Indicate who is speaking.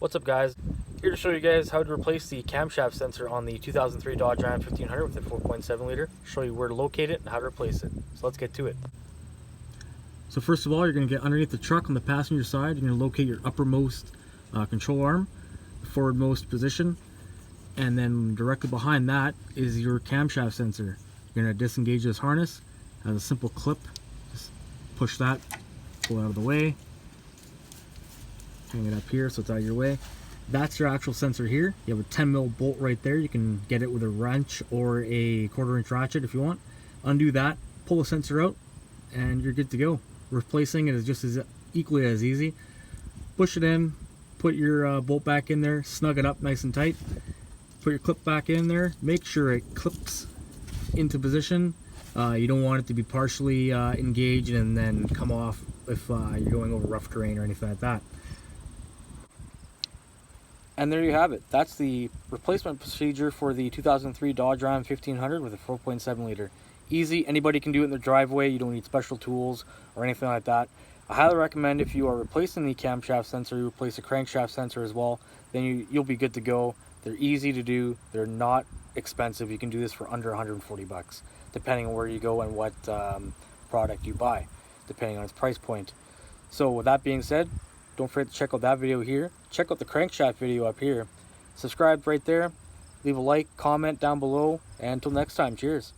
Speaker 1: What's up, guys? Here to show you guys how to replace the camshaft sensor on the 2003 Dodge Ram 1500 with a 4.7 liter. Show you where to locate it and how to replace it. So let's get to it. So first of all, you're going to get underneath the truck on the passenger side. You're going to locate your uppermost control arm, forwardmost position, and then directly behind that is your camshaft sensor. You're going to disengage this harness. It has a simple clip. Just push that, pull it out of the way. Hang it up here so it's out of your way. That's your actual sensor here. You have a 10mm bolt right there. You can get it with a wrench or a 1/4" ratchet if you want. Undo that, pull the sensor out, and you're good to go. Replacing it is just as equally as easy. Push it in, put your bolt back in there, snug it up nice and tight. Put your clip back in there. Make sure it clips into position. You don't want it to be partially engaged and then come off if you're going over rough terrain or anything like that. And there you have it. That's the replacement procedure for the 2003 Dodge Ram 1500 with a 4.7 liter. Easy, anybody can do it in their driveway. You don't need special tools or anything like that. I highly recommend if you are replacing the camshaft sensor, you replace the crankshaft sensor as well, then you'll be good to go. They're easy to do. They're not expensive. You can do this for under 140 bucks, depending on where you go and what product you buy, depending on its price point. So with that being said, don't forget to check out that video here. Check out the crankshaft video up here. Subscribe right there. Leave a like, comment down below. And until next time, cheers.